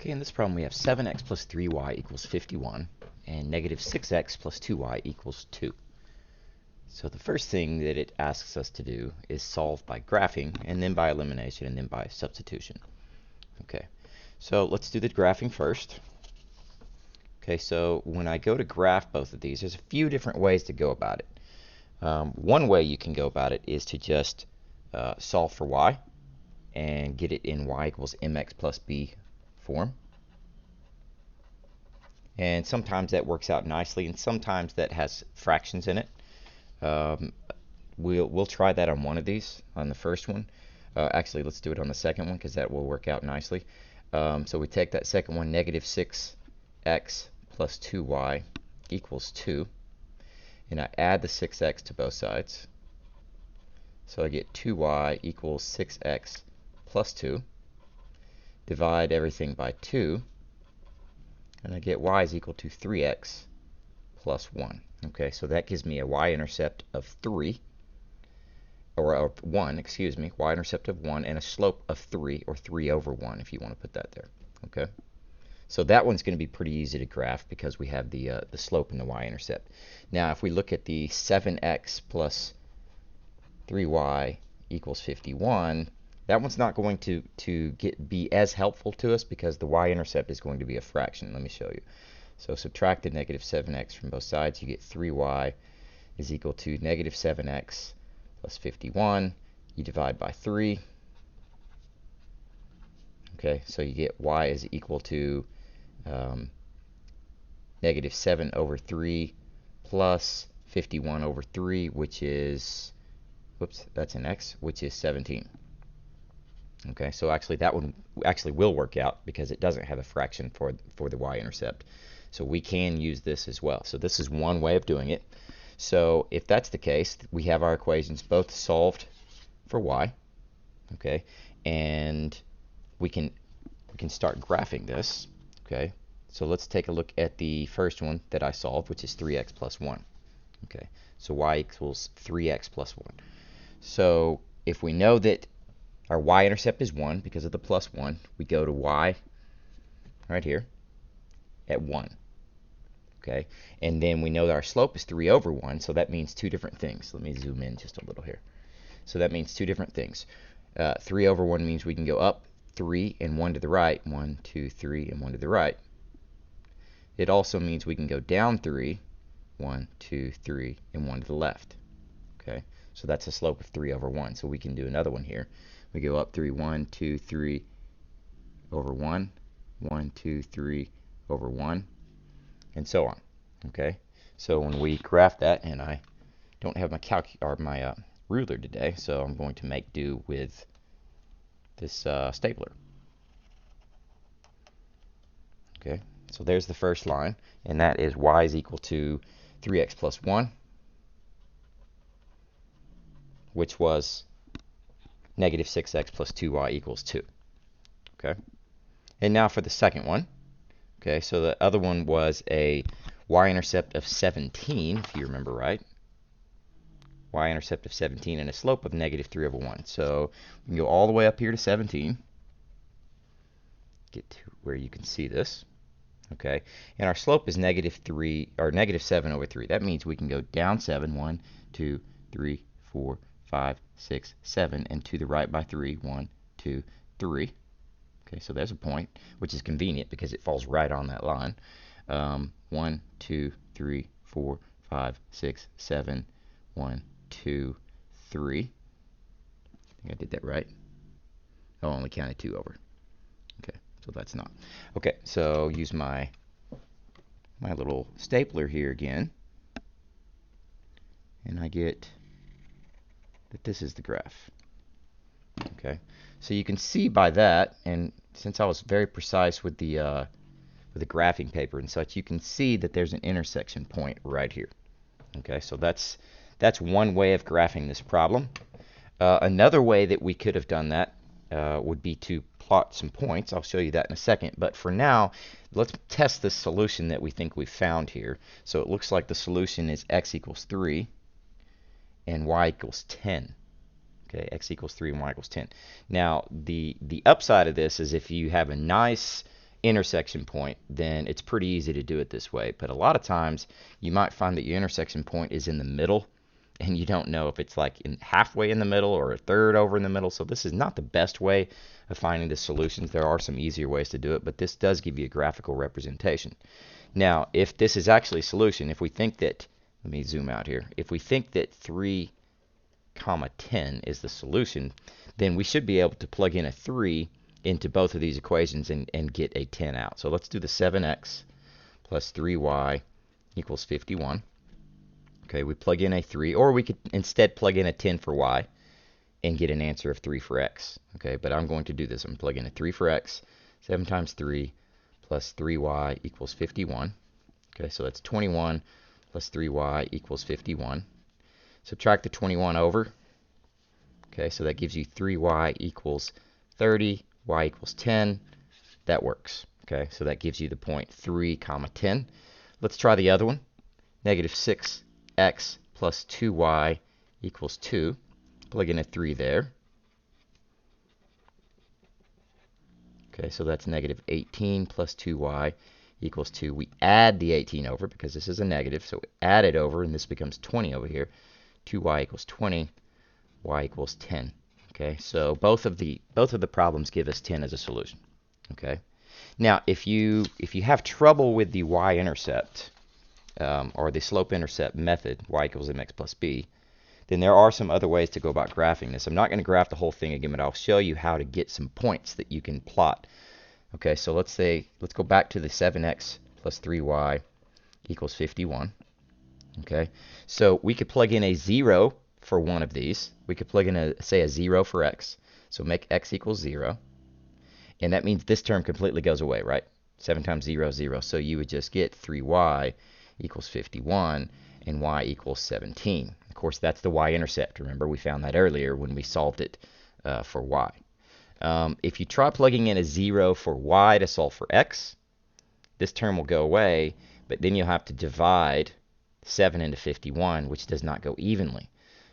Okay, in this problem we have 7x plus 3y equals 51 and negative 6x plus 2y equals 2. So the first thing that it asks us to do is solve by graphing, and then by elimination, and then by substitution. Okay, so let's do the graphing first. Okay, so when I go to graph both of these, there's a few different ways to go about it. One way you can go about it is to just solve for y and get it in y equals mx plus b form. And sometimes that works out nicely, and sometimes that has fractions in it. We'll try that on one of these, on the first one. Actually, let's do it on the second one because that will work out nicely. So we take that second one, negative 6x plus 2y equals 2. And I add the 6x to both sides. So I get 2y equals 6x plus 2. Divide everything by 2. And I get y is equal to 3x plus 1. Okay, so that gives me a y-intercept of 3, or 1, excuse me, y-intercept of 1, and a slope of 3, or 3 over 1, if you want to put that there. Okay, so that one's going to be pretty easy to graph because we have the slope and the y-intercept. Now, if we look at the 7x plus 3y equals 51, that one's not going to be as helpful to us because the y-intercept is going to be a fraction. Let me show you. So subtract the negative 7x from both sides. You get 3y is equal to negative 7x plus 51. You divide by 3. Okay, so you get y is equal to negative 7 over 3 plus 51 over 3, which is, whoops, that's an x, which is 17. Okay, so actually that one actually will work out because it doesn't have a fraction for the y-intercept. So we can use this as well. So this is one way of doing it. So if that's the case, we have our equations both solved for y. Okay, and we can start graphing this. Okay, so let's take a look at the first one that I solved, which is 3x plus 1. Okay, so y equals 3x plus 1. So if we know that our y-intercept is 1 because of the plus 1, we go to y right here at 1. Okay, and then we know that our slope is 3 over 1, so that means two different things. Let me zoom in just a little here. So that means two different things. 3 over 1 means we can go up 3 and 1 to the right. 1, 2, 3, and 1 to the right. It also means we can go down 3, 1, 2, 3, and 1 to the left. Okay, so that's a slope of 3 over 1. So we can do another one here. We go up 3, 1, 2, 3 over 1, 1, 2, 3 over 1, and so on. Okay, so when we graph that, and I don't have my ruler today, so I'm going to make do with this stapler. Okay, so there's the first line, and that is y is equal to 3x plus 1, which was negative 6x plus 2y equals 2. Okay, and now for the second one. Okay, so the other one was a y-intercept of 17, if you remember right. Y-intercept of 17 and a slope of negative 3 over 1. So we can go all the way up here to 17. Get to where you can see this. Okay, and our slope is negative 3 or negative 7 over 3. That means we can go down 7, 1, 2, 3, 4, 5, 6, 7, and to the right by 3, 1, 2, 3. Okay, so there's a point, which is convenient because it falls right on that line. 1, 2, 3, 4, 5, 6, 7, 1, 2, 3. I think I did that right. Oh, I only counted 2 over. Okay, so that's not. Okay, so use my little stapler here again, and I get that this is the graph. Okay, so you can see by that, and since I was very precise with the graphing paper and such, you can see that there's an intersection point right here. Okay, so that's one way of graphing this problem. Another way that we could have done that would be to plot some points. I'll show you that in a second, but for now, let's test this solution that we think we found here. So it looks like the solution is x equals 3 and y equals 10. Okay, x equals 3 and y equals 10. Now, the upside of this is if you have a nice intersection point, then it's pretty easy to do it this way. But a lot of times you might find that your intersection point is in the middle, and you don't know if it's like halfway in the middle or a third over in the middle. So this is not the best way of finding the solutions. There are some easier ways to do it, but this does give you a graphical representation. Now, if this is actually a solution, if we think that, let me zoom out here, if we think that 3, 10 is the solution, then we should be able to plug in a 3 into both of these equations and get a 10 out. So let's do the 7x plus 3y equals 51. Okay, we plug in a 3, or we could instead plug in a 10 for y and get an answer of 3 for x. Okay, but I'm going to do this. I'm going to plug in a 3 for x. 7 times 3 plus 3y equals 51. Okay, so that's 21 plus 3y equals 51. Subtract the 21 over. Okay, so that gives you 3y equals 30. Y equals 10. That works. Okay, so that gives you the point 3, 10. Let's try the other one. Negative 6x plus 2y equals 2. Plug in a 3 there. Okay, so that's negative 18 plus 2y equals 2. We add the 18 over because this is a negative, so we add it over, and this becomes 20 over here. 2y equals 20. Y equals 10. Okay, so both of the problems give us 10 as a solution. Okay, now if you have trouble with the y-intercept or the slope-intercept method, y equals mx plus b, then there are some other ways to go about graphing this. I'm not going to graph the whole thing again, but I'll show you how to get some points that you can plot. Okay, so let's go back to the 7x plus 3y equals 51. Okay, so we could plug in a 0 for one of these. We could plug in say a 0 for x. So make x equals 0. And that means this term completely goes away, right? 7 times 0 is 0. So you would just get 3y equals 51 and y equals 17. Of course, that's the y-intercept. Remember, we found that earlier when we solved it for y. If you try plugging in a 0 for y to solve for x, this term will go away, but then you'll have to divide 7 into 51, which does not go evenly.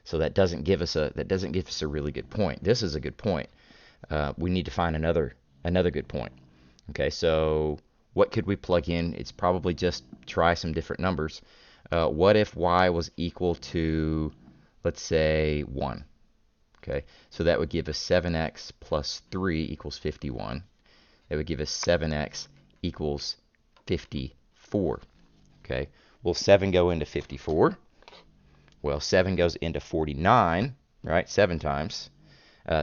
So that doesn't give us a really good point. This is a good point. We need to find another good point. Okay, so what could we plug in? It's probably just try some different numbers. What if y was equal to, let's say, 1? Okay, so that would give us 7x plus 3 equals 51. That would give us 7x equals 54. Okay, will 7 go into 54? Well, 7 goes into 49, right? 7 times.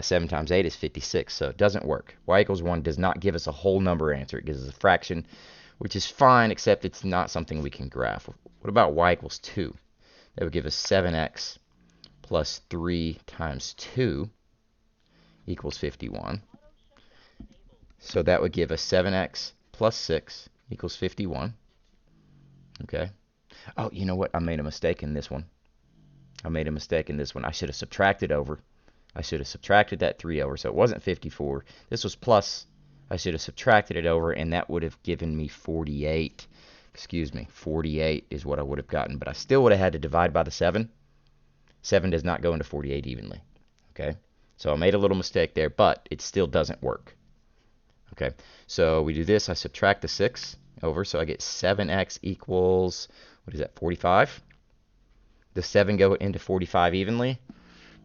7 times 8 is 56, so it doesn't work. Y equals 1 does not give us a whole number answer. It gives us a fraction, which is fine, except it's not something we can graph. What about y equals 2? That would give us 7x plus 3 times 2 equals 51. So that would give us 7x plus 6 equals 51. Okay. Oh, you know what? I made a mistake in this one. I should have subtracted over. I should have subtracted that 3 over, so it wasn't 54. This was plus. I should have subtracted it over, and that would have given me 48. Excuse me, 48 is what I would have gotten, but I still would have had to divide by the 7. 7 does not go into 48 evenly. Okay, so I made a little mistake there, but it still doesn't work. Okay, so we do this. I subtract the 6 over, so I get 7x equals, what is that, 45? Does 7 go into 45 evenly?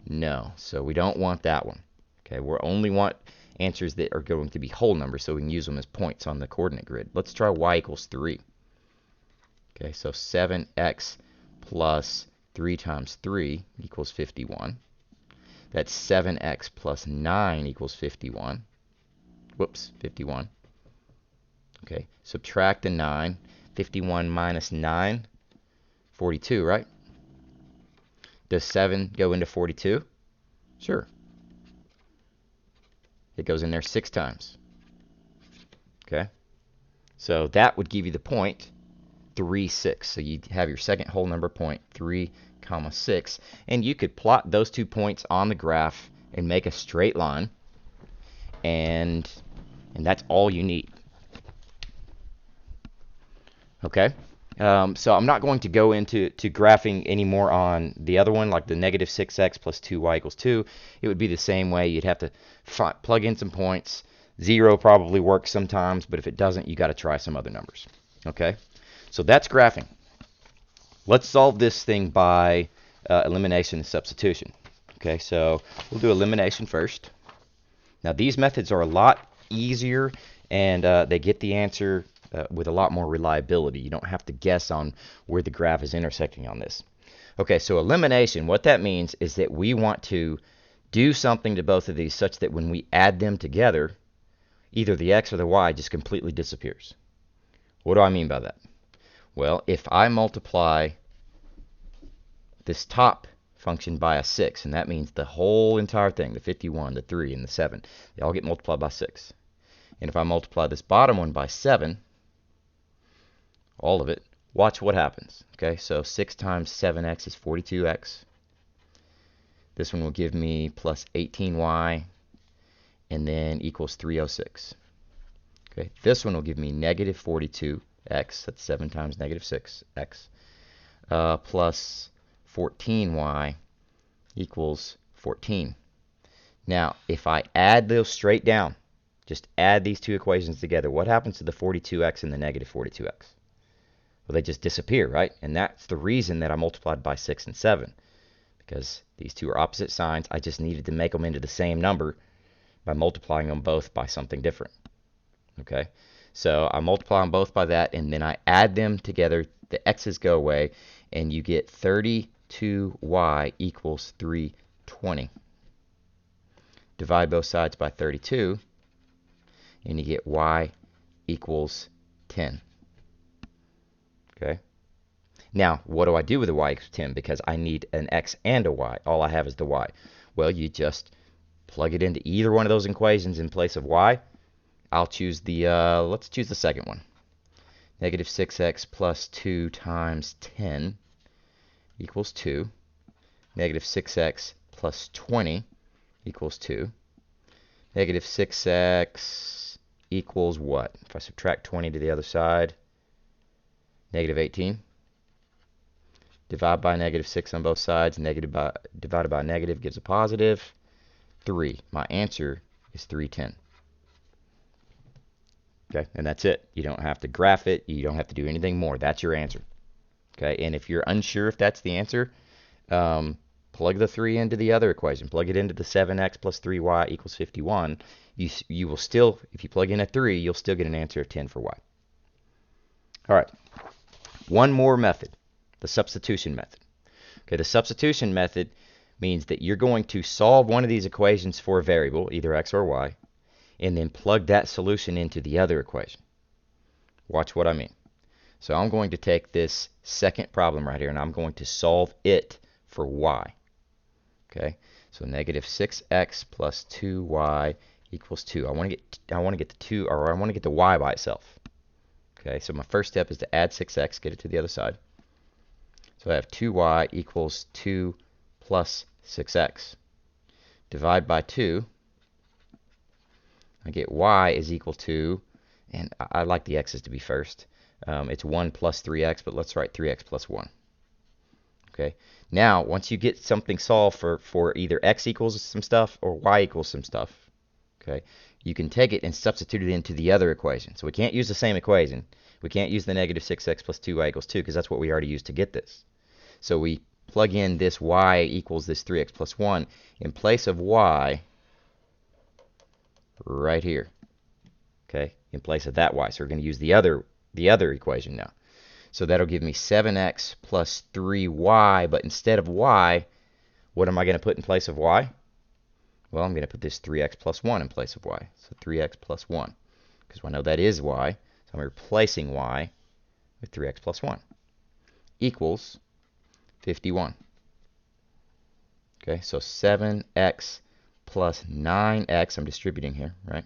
No, so we don't want that one. Okay, we only want answers that are going to be whole numbers, so we can use them as points on the coordinate grid. Let's try y equals 3. Okay, so 7x plus 3 times 3 equals 51. That's 7x plus 9 equals 51. Whoops, 51. Okay, subtract the 9. 51 minus 9, 42, right? Does 7 go into 42? Sure. It goes in there 6 times. Okay? So that would give you the point 3, 6. So you have your second whole number point 3, 6. And you could plot those 2 points on the graph and make a straight line. And that's all you need. Okay? So I'm not going to go into graphing anymore on the other one, like the negative 6x plus 2y equals 2. It would be the same way. You'd have to plug in some points, 0 probably works sometimes, but if it doesn't, you got to try some other numbers. Okay, so that's graphing. Let's solve this thing by elimination and substitution. Okay, so we'll do elimination first. Now these methods are a lot easier, and they get the answer with a lot more reliability. You don't have to guess on where the graph is intersecting on this. Okay, so elimination, what that means is that we want to do something to both of these such that when we add them together, either the x or the y just completely disappears. What do I mean by that? Well, if I multiply this top function by a 6, and that means the whole entire thing, the 51, the 3, and the 7, they all get multiplied by 6. And if I multiply this bottom one by 7, all of it, watch what happens. Okay, so 6 times 7x is 42x. This one will give me plus 18y, and then equals 306. Okay, this one will give me negative 42x, that's 7 times negative 6x, plus 14y equals 14. Now, if I add those straight down, just add these two equations together, what happens to the 42x and the negative 42x? Well, they just disappear, right? And that's the reason that I multiplied by 6 and 7, because these two are opposite signs. I just needed to make them into the same number by multiplying them both by something different. Okay, so I multiply them both by that, and then I add them together. The x's go away, and you get 32y equals 320. Divide both sides by 32, and you get y equals 10. Okay. Now, what do I do with the y equals 10? Because I need an x and a y. All I have is the y. Well, you just plug it into either one of those equations in place of y. I'll choose the, let's choose the second one. Negative 6x plus 2 times 10 equals 2. Negative 6x plus 20 equals 2. Negative 6x equals what? If I subtract 20 to the other side, negative 18. Divide by negative 6 on both sides. Divided by negative gives a positive 3. My answer is 310. Okay, and that's it. You don't have to graph it. You don't have to do anything more. That's your answer. Okay, and if you're unsure if that's the answer, plug the 3 into the other equation. Plug it into the 7x plus 3y equals 51. You will still, if you plug in a 3, you'll still get an answer of 10 for y. All right, one more method, the substitution method. Okay, the substitution method means that you're going to solve one of these equations for a variable, either x or y, and then plug that solution into the other equation. Watch what I mean. So I'm going to take this second problem right here, and I'm going to solve it for y. Okay, so negative 6x plus 2y equals 2. I want to get the 2, or I want to get the y by itself. Okay, so my first step is to add 6x, get it to the other side. So I have 2y equals 2 plus 6x. Divide by 2. I get y is equal to, and I like the x's to be first. It's 1 plus 3x, but let's write 3x plus 1. Okay. Now, once you get something solved for either x equals some stuff or y equals some stuff, okay, you can take it and substitute it into the other equation. So we can't use the same equation. We can't use the negative 6x plus 2y equals 2 because that's what we already used to get this. So we plug in this y equals this 3x plus 1 in place of y right here. Okay, in place of that y. So we're going to use the other equation now. So that'll give me 7x plus 3y, but instead of y, what am I going to put in place of y? Well, I'm going to put this 3x plus 1 in place of y. So 3x plus 1, because I know that is y. So I'm replacing y with 3x plus 1 equals 51. Okay, so 7x plus 9x, I'm distributing here, right?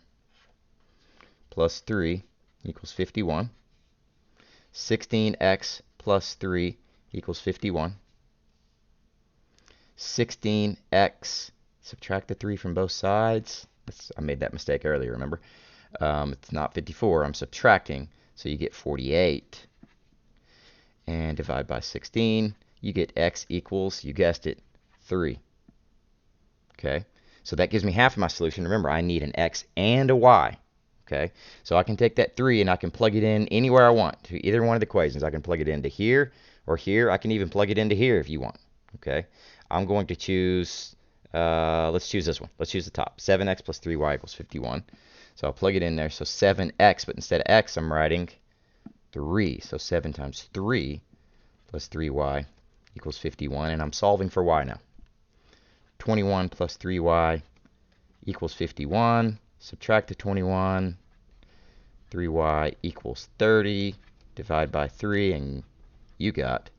Plus 3 equals 51. 16x plus 3 equals 51. 16x, subtract the 3 from both sides. I made that mistake earlier, remember? It's not 54, I'm subtracting, so you get 48. And divide by 16, you get x equals, you guessed it, 3. Okay, so that gives me half of my solution. Remember, I need an x and a y. Okay, so I can take that 3 and I can plug it in anywhere I want to either one of the equations. I can plug it into here or here. I can even plug it into here if you want. Okay, I'm going to choose, let's choose this one. Let's choose the top. 7x plus 3y equals 51. So I'll plug it in there. So 7x, but instead of x, I'm writing 3. So 7 times 3 plus 3y equals 51. And I'm solving for y now. 21 plus 3y equals 51. Subtract the 21. 3y equals 30. Divide by 3, and you got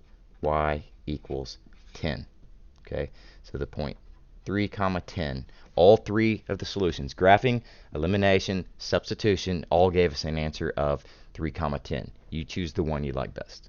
y equals 10. Okay, so the point 3, 10. All three of the solutions, graphing, elimination, substitution, all gave us an answer of 3, 10. You choose the one you like best.